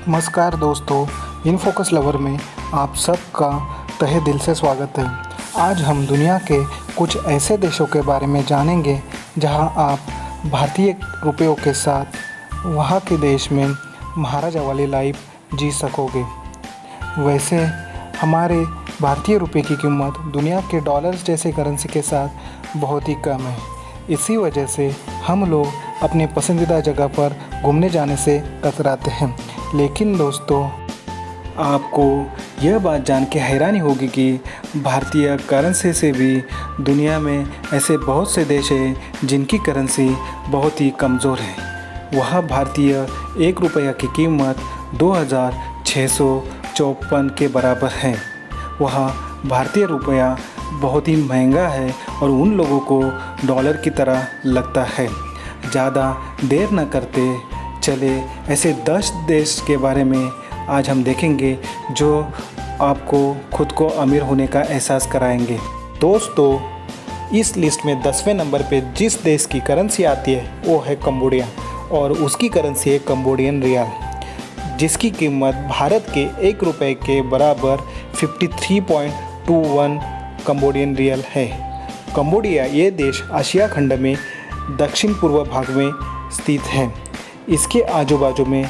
नमस्कार दोस्तों, in focus lover में आप सबका तहे दिल से स्वागत है। आज हम दुनिया के कुछ ऐसे देशों के बारे में जानेंगे जहां आप भारतीय रुपयों के साथ वहां के देश में महाराजा वाली लाइफ जी सकोगे। वैसे हमारे भारतीय रुपये की कीमत दुनिया के डॉलर्स जैसे करेंसी के साथ बहुत ही कम है। इसी वजह से हम लोग अपने पसंदीदा जगह पर घूमने जाने से कतराते हैं। लेकिन दोस्तों, आपको यह बात जान के हैरानी होगी कि भारतीय करेंसी से भी दुनिया में ऐसे बहुत से देश हैं जिनकी करेंसी बहुत ही कमज़ोर है। वहाँ भारतीय ₹1 की कीमत 2654 के बराबर है। वहाँ भारतीय रुपया बहुत ही महंगा है और उन लोगों को डॉलर की तरह लगता है। ज़्यादा देर न करते चले ऐसे 10 देश के बारे में आज हम देखेंगे जो आपको खुद को अमीर होने का एहसास कराएंगे। दोस्तों, इस लिस्ट में 10वें नंबर पे जिस देश की करेंसी आती है वो है कंबोडिया और उसकी करेंसी है कंबोडियन रियाल, जिसकी कीमत भारत के ₹1 के बराबर 53.21 कंबोडियन रियल है। कंबोडिया ये देश एशिया खंड में दक्षिण पूर्व भाग में स्थित है। इसके आजू बाजू में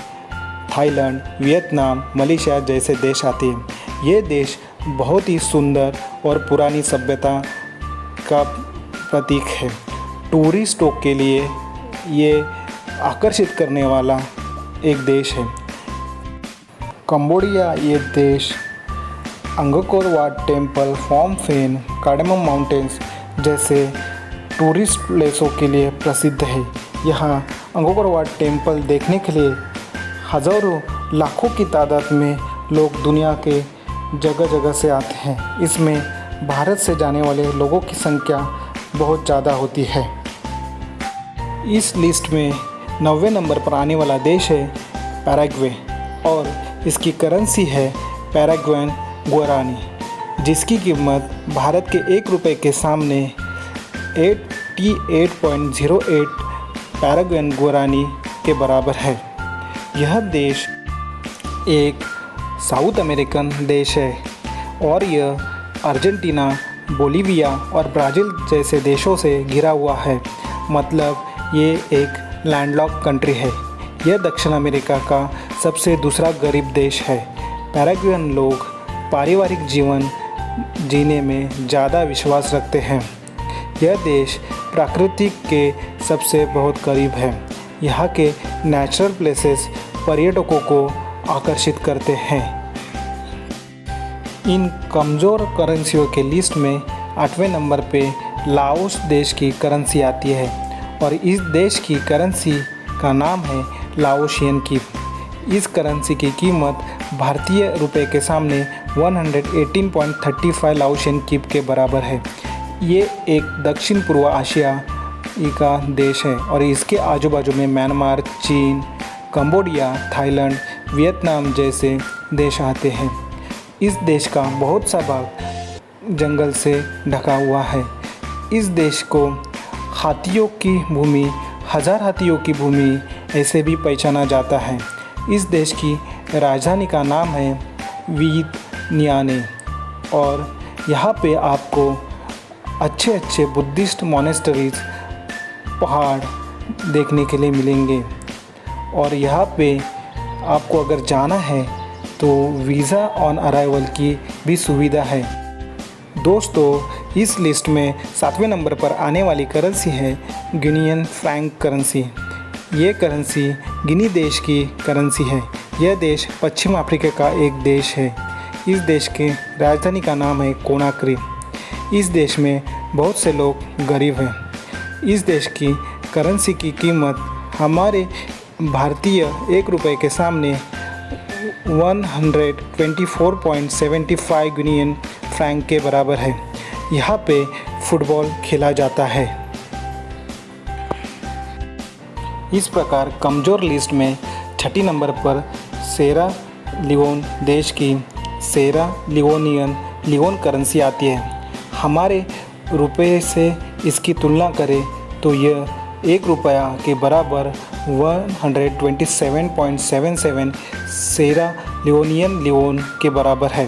थाईलैंड, वियतनाम, मलेशिया जैसे देश आते हैं। ये देश बहुत ही सुंदर और पुरानी सभ्यता का प्रतीक है। टूरिस्टों के लिए ये आकर्षित करने वाला एक देश है। कंबोडिया ये देश अंगकोर वाट टेम्पल, फॉम फेन, कार्डेमम माउंटेन्स जैसे टूरिस्ट प्लेसों के लिए प्रसिद्ध है। यहाँ अंगकोर वाट टेम्पल देखने के लिए हज़ारों लाखों की तादाद में लोग दुनिया के जगह जगह से आते हैं। इसमें भारत से जाने वाले लोगों की संख्या बहुत ज़्यादा होती है। इस लिस्ट में 9वें नंबर पर आने वाला देश है पैराग्वे और इसकी करेंसी है पैराग्वेन गुआरानी, जिसकी कीमत भारत के ₹1 के सामने 88.08 पैराग्वेन गुआरानी के बराबर है। यह देश एक साउथ अमेरिकन देश है और यह अर्जेंटीना, बोलीविया और ब्राज़ील जैसे देशों से घिरा हुआ है। मतलब ये एक लैंडलॉक कंट्री है। यह दक्षिण अमेरिका का सबसे दूसरा गरीब देश है। पैराग्वेन लोग पारिवारिक जीवन जीने में ज़्यादा विश्वास रखते हैं। यह देश प्रकृति के सबसे बहुत करीब है। यहाँ के नेचुरल प्लेसेस पर्यटकों को आकर्षित करते हैं। इन कमज़ोर करेंसियों के लिस्ट में 8वें नंबर पे लाओस देश की करेंसी आती है और इस देश की करेंसी का नाम है लाओशियन कीप। इस करेंसी की कीमत भारतीय रुपये के सामने 118.35 लाओशियन कीप के बराबर है। ये एक दक्षिण पूर्व एशिया का देश है और इसके आजू बाजू में म्यांमार, चीन, कंबोडिया, थाईलैंड, वियतनाम जैसे देश आते हैं। इस देश का बहुत सा भाग जंगल से ढका हुआ है। इस देश को हाथियों की भूमि, हजार हाथियों की भूमि ऐसे भी पहचाना जाता है। इस देश की राजधानी का नाम है वियतनाम और यहाँ पे आपको अच्छे अच्छे बुद्धिस्ट मोनेस्टरीज, पहाड़ देखने के लिए मिलेंगे और यहाँ पे आपको अगर जाना है तो वीज़ा ऑन अराइवल की भी सुविधा है। दोस्तों, इस लिस्ट में 7वें नंबर पर आने वाली करेंसी है गिनियन फ्रैंक करेंसी। ये करेंसी गिनी देश की करेंसी है। यह देश पश्चिम अफ्रीका का एक देश है। इस देश के राजधानी का नाम है कोनाक्री। इस देश में बहुत से लोग गरीब हैं। इस देश की करेंसी की कीमत हमारे भारतीय ₹1 के सामने 124.75 गिनियन फ्रैंक के बराबर है। यहाँ पे फुटबॉल खेला जाता है। इस प्रकार कमज़ोर लिस्ट में 6 नंबर पर सेरा लियोन देश की सेरा लियोन करेंसी आती है। हमारे रुपये से इसकी तुलना करें तो यह एक रुपया के बराबर 127.77 सेरा लियोनियन लियोन के बराबर है।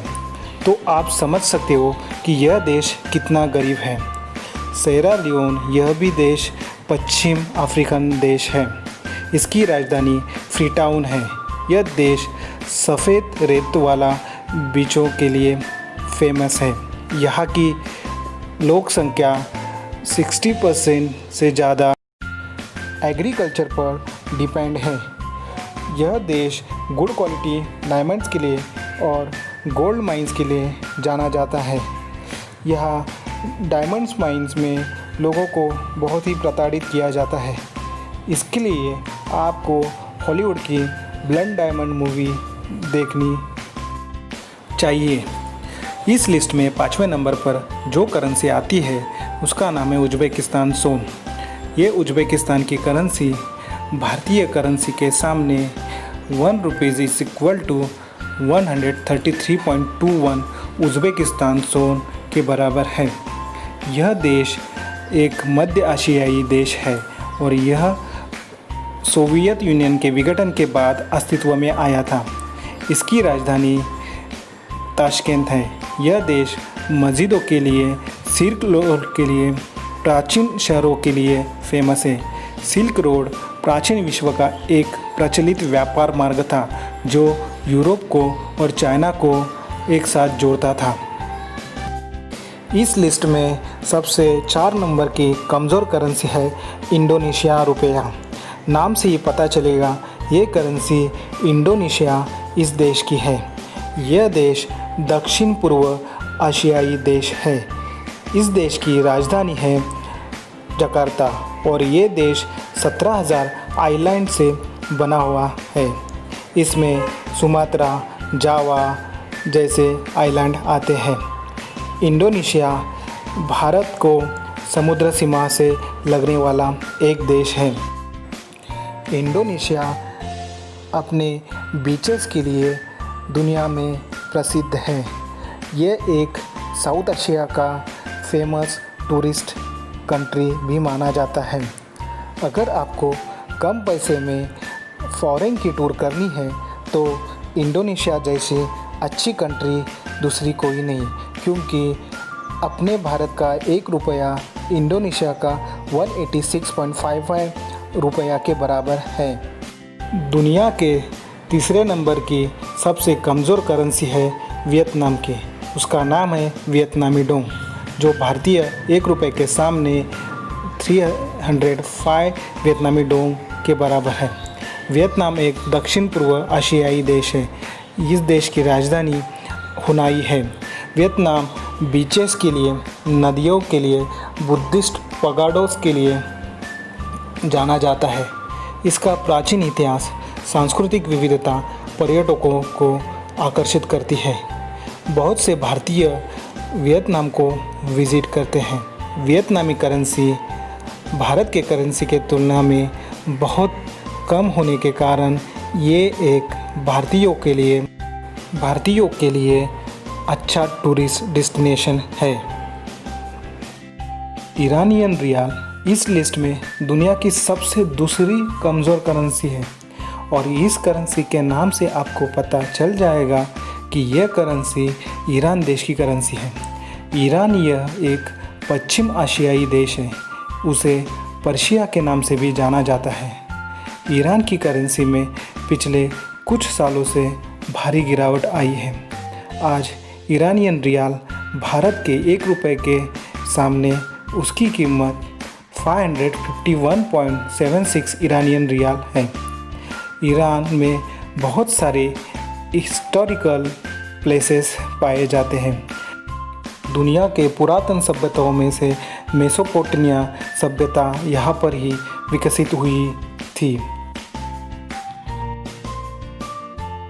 तो आप समझ सकते हो कि यह देश कितना गरीब है। सेरा लियोन यह भी देश पश्चिम अफ्रीकन देश है। इसकी राजधानी फ्रीटाउन है। यह देश सफ़ेद रेत वाला बीचों के लिए फेमस है। यहाँ की लोक संख्या 60% से ज़्यादा एग्रीकल्चर पर डिपेंड है। यह देश गुड क्वालिटी डायमंड्स के लिए और गोल्ड माइंस के लिए जाना जाता है। यहाँ डायमंड्स माइंस में लोगों को बहुत ही प्रताड़ित किया जाता है। इसके लिए आपको हॉलीवुड की ब्लड डायमंड मूवी देखनी चाहिए। इस लिस्ट में 5वें नंबर पर जो करेंसी आती है उसका नाम है उज़्बेकिस्तान सोन। ये उज़्बेकिस्तान की करेंसी भारतीय करेंसी के सामने 1 rupees is equal to 133.21 Uzbekistan सोन के बराबर है। यह देश एक मध्य एशियाई देश है और यह सोवियत यूनियन के विघटन के बाद अस्तित्व में आया था। इसकी राजधानी ताशकेंत है। यह देश मस्जिदों के लिए, सिल्क रोड के लिए, प्राचीन शहरों के लिए फेमस है। सिल्क रोड प्राचीन विश्व का एक प्रचलित व्यापार मार्ग था जो यूरोप को और चाइना को एक साथ जोड़ता था। इस लिस्ट में सबसे 4 नंबर की कमज़ोर करेंसी है इंडोनेशिया रुपया। नाम से ही पता चलेगा ये करेंसी इंडोनेशिया इस देश की है। यह देश दक्षिण पूर्व एशियाई देश है। इस देश की राजधानी है जकार्ता और ये देश 17,000 आइलैंड से बना हुआ है। इसमें सुमात्रा, जावा जैसे आइलैंड आते हैं। इंडोनेशिया भारत को समुद्र सीमा से लगने वाला एक देश है। इंडोनेशिया अपने बीचेस के लिए दुनिया में प्रसिद्ध है। ये एक साउथ एशिया का फेमस टूरिस्ट कंट्री भी माना जाता है। अगर आपको कम पैसे में फॉरेन की टूर करनी है तो इंडोनेशिया जैसी अच्छी कंट्री दूसरी कोई नहीं, क्योंकि अपने भारत का 1 रुपया इंडोनेशिया का 186.55 रुपया के बराबर है। दुनिया के तीसरे नंबर की सबसे कमज़ोर करेंसी है वियतनाम की। उसका नाम है वियतनामी डोंग, जो भारतीय 1 रुपये के सामने 305 वियतनामी डोंग के बराबर है। वियतनाम एक दक्षिण पूर्व एशियाई देश है। इस देश की राजधानी हुनाई है। वियतनाम बीचेस के लिए, नदियों के लिए, बुद्धिस्ट पगाडोस के लिए जाना जाता है। इसका प्राचीन इतिहास, सांस्कृतिक विविधता पर्यटकों को आकर्षित करती है। बहुत से भारतीय वियतनाम को विज़िट करते हैं। वियतनामी करेंसी भारत के करेंसी के तुलना में बहुत कम होने के कारण ये एक भारतीयों के लिए अच्छा टूरिस्ट डेस्टिनेशन है। ईरानियन रियाल इस लिस्ट में दुनिया की सबसे दूसरी कमज़ोर करेंसी है और इस करेंसी के नाम से आपको पता चल जाएगा कि यह करेंसी ईरान देश की करेंसी है। ईरान यह एक पश्चिम एशियाई देश है। उसे पर्शिया के नाम से भी जाना जाता है। ईरान की करेंसी में पिछले कुछ सालों से भारी गिरावट आई है। आज ईरानियन रियाल भारत के 1 रुपये के सामने उसकी कीमत 551.76 ईरानियन रियाल है। ईरान में बहुत सारे हिस्टोरिकल प्लेसेस पाए जाते हैं। दुनिया के पुरातन सभ्यताओं में से मेसोपोटामिया सभ्यता यहाँ पर ही विकसित हुई थी।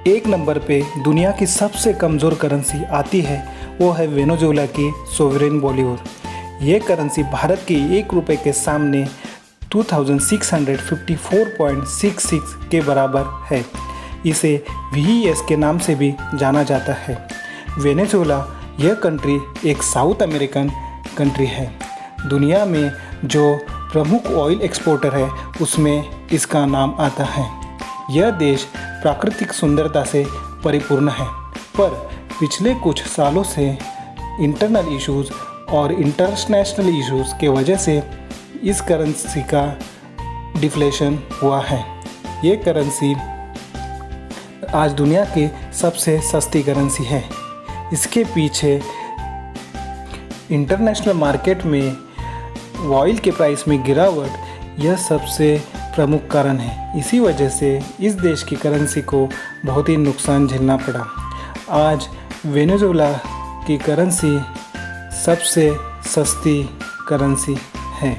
1 नंबर पे दुनिया की सबसे कमज़ोर करेंसी आती है, वो है वेनेजुएला की सोवरेन बोलीवर। ये करेंसी भारत के 1 रुपये के सामने 2654.66 के बराबर है। इसे VES के नाम से भी जाना जाता है। वेनेजुएला यह कंट्री एक साउथ अमेरिकन कंट्री है। दुनिया में जो प्रमुख ऑयल एक्सपोर्टर है उसमें इसका नाम आता है। यह देश प्राकृतिक सुंदरता से परिपूर्ण है, पर पिछले कुछ सालों से इंटरनल इश्यूज और इंटरनेशनल इश्यूज के वजह से इस करेंसी का डिफ्लेशन हुआ है। ये करेंसी आज दुनिया की सबसे सस्ती करेंसी है। इसके पीछे इंटरनेशनल मार्केट में ऑयल के प्राइस में गिरावट यह सबसे प्रमुख कारण है। इसी वजह से इस देश की करेंसी को बहुत ही नुकसान झेलना पड़ा। आज वेनेजुएला की करेंसी सबसे सस्ती करेंसी है।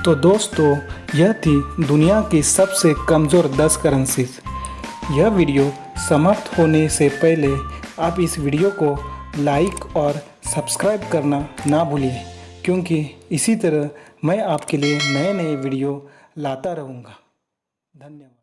तो दोस्तों, यह थी दुनिया की सबसे कमज़ोर 10 करेंसीज। यह वीडियो समाप्त होने से पहले आप इस वीडियो को लाइक और सब्सक्राइब करना ना भूलिए, क्योंकि इसी तरह मैं आपके लिए नए नए वीडियो लाता रहूँगा। धन्यवाद।